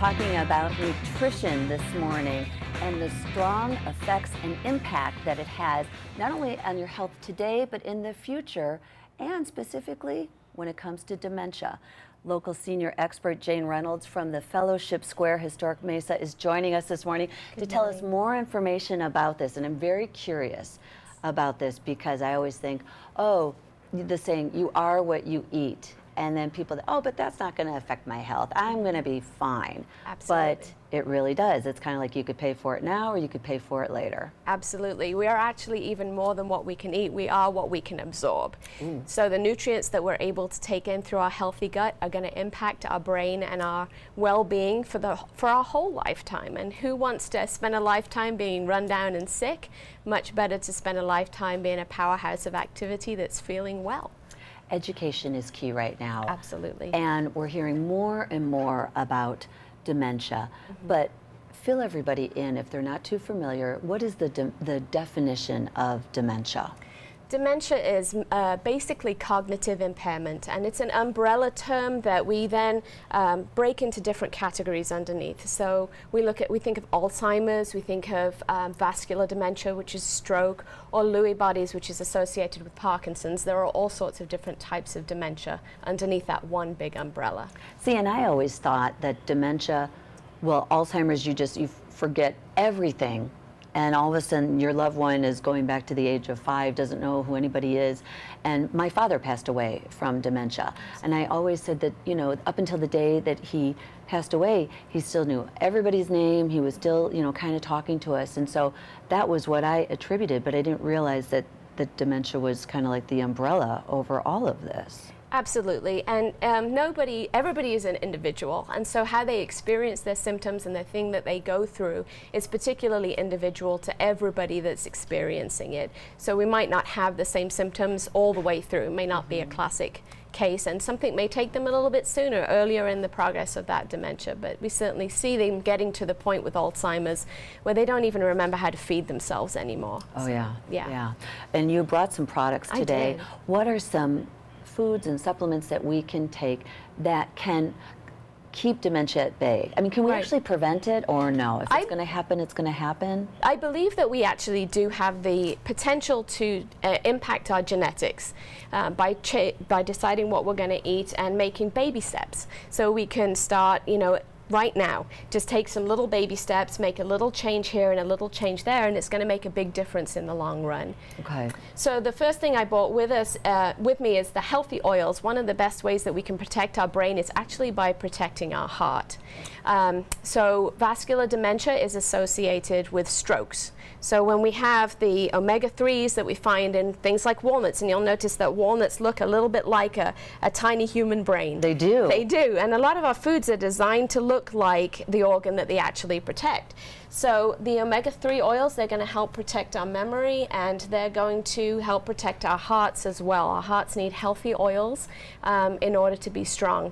talking about nutrition this morning and the strong effects and impact that it has not only on your health today but in the future, and specifically when it comes to dementia. Local senior expert Jane Reynolds from the Fellowship Square Historic Mesa is joining us this morning to tell us more information about this. And I'm very curious about this because I always think, oh, the saying, you are what you eat. And then people, oh, but that's not going to affect my health. I'm going to be fine. Absolutely. But it really does. It's kind of like you could pay for it now or you could pay for it later. Absolutely. We are actually even more than what we can eat. We are what we can absorb. So the nutrients that we're able to take in through our healthy gut are going to impact our brain and our well-being for our whole lifetime. And who wants to spend a lifetime being run down and sick? Much better to spend a lifetime being a powerhouse of activity that's feeling well. Education is key right now. Absolutely. And we're hearing more and more about dementia. But fill everybody in, if they're not too familiar, what is the definition of dementia? Dementia is basically cognitive impairment, and it's an umbrella term that we then break into different categories underneath. So we think of Alzheimer's, we think of vascular dementia, which is stroke, or Lewy bodies, which is associated with Parkinson's. There are all sorts of different types of dementia underneath that one big umbrella. See, and I always thought that dementia, well, Alzheimer's, you forget everything. And all of a sudden, your loved one is going back to the age of 5, doesn't know who anybody is. And my father passed away from dementia. And I always said that, you know, up until the day that he passed away, he still knew everybody's name. He was still, you know, kind of talking to us. And so that was what I attributed. But I didn't realize that dementia was kind of like the umbrella over all of this. Absolutely, and everybody is an individual, and so how they experience their symptoms and the thing that they go through is particularly individual to everybody that's experiencing it. So we might not have the same symptoms all the way through. It may not be a classic case, and something may take them a little bit sooner, earlier in the progress of that dementia, but we certainly see them getting to the point with Alzheimer's where they don't even remember how to feed themselves anymore. Oh, so, yeah. And you brought some products today. I did. What are some foods and supplements that we can take that can keep dementia at bay? I mean, can we actually prevent it, or no? If it's going to happen, it's going to happen? I believe that we actually do have the potential to impact our genetics by deciding what we're going to eat and making baby steps. So we can start, you know, right now, just take some little baby steps, make a little change here and a little change there, and it's going to make a big difference in the long run. Okay. So the first thing I brought with me is the healthy oils. One of the best ways that we can protect our brain is actually by protecting our heart. So vascular dementia is associated with strokes. So when we have the omega-3s that we find in things like walnuts, and you'll notice that walnuts look a little bit like a tiny human brain. They do. They do, and a lot of our foods are designed to look like the organ that they actually protect. So the omega-3 oils, they're going to help protect our memory, and they're going to help protect our hearts as well. Our hearts need healthy oils in order to be strong.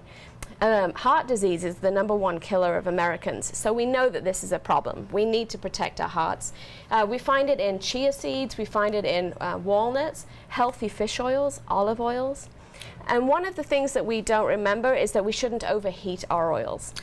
Heart disease is the #1 killer of Americans, so we know that this is a problem. We need to protect our hearts. We find it in chia seeds, we find it in walnuts, healthy fish oils, olive oils. And one of the things that we don't remember is that we shouldn't overheat our oils.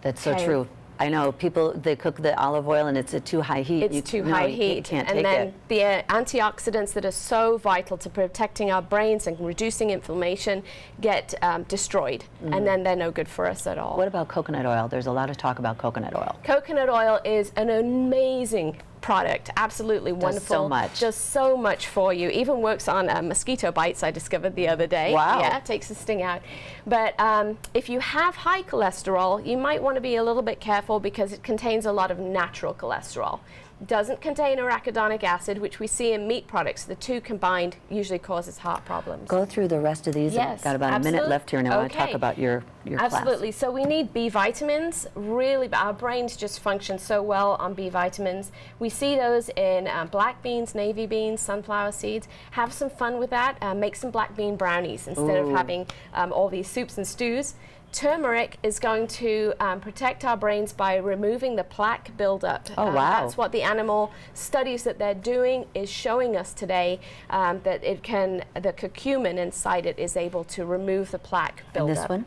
That's so true. I know people, they cook the olive oil and it's at too high heat. It's too high heat. You can't and take then it. The antioxidants that are so vital to protecting our brains and reducing inflammation get destroyed. And then they're no good for us at all. What about coconut oil? There's a lot of talk about coconut oil. Coconut oil is an amazing product, absolutely wonderful. So much. Does so much for you. Even works on mosquito bites, I discovered the other day. Wow. Yeah, takes the sting out. But if you have high cholesterol, you might want to be a little bit careful because it contains a lot of natural cholesterol. Doesn't contain arachidonic acid, which we see in meat products. The two combined usually causes heart problems. Go through the rest of these. Yes, Got about a minute left here, and I want to talk about your Absolutely. class. So we need B vitamins. Really, our brains just function so well on B vitamins. We see those in black beans, navy beans, sunflower seeds. Have some fun with that. Make some black bean brownies instead of having all these soups and stews. Turmeric is going to protect our brains by removing the plaque buildup. Oh, wow. That's what the animal studies that they're doing is showing us today, that the curcumin inside it is able to remove the plaque buildup. And this one?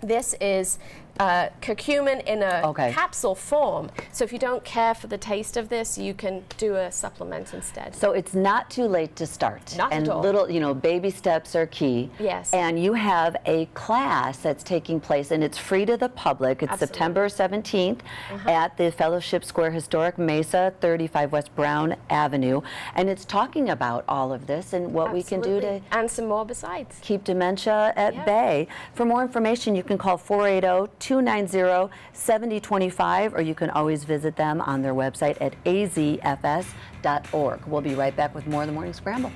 This is curcumin in a Okay. capsule form. So if you don't care for the taste of this, you can do a supplement instead. So it's not too late to start. Not and at all. little, baby steps are key. Yes. And you have a class that's taking place, and it's free to the public. It's Absolutely. September 17th at the Fellowship Square Historic Mesa, 35 West Brown Avenue. And it's talking about all of this and what we can do to Absolutely. And some more besides. keep dementia at Yeah. bay. For more information, you can call 480-290-7025, or you can always visit them on their website at azfs.org. We'll be right back with more of the Morning Scramble.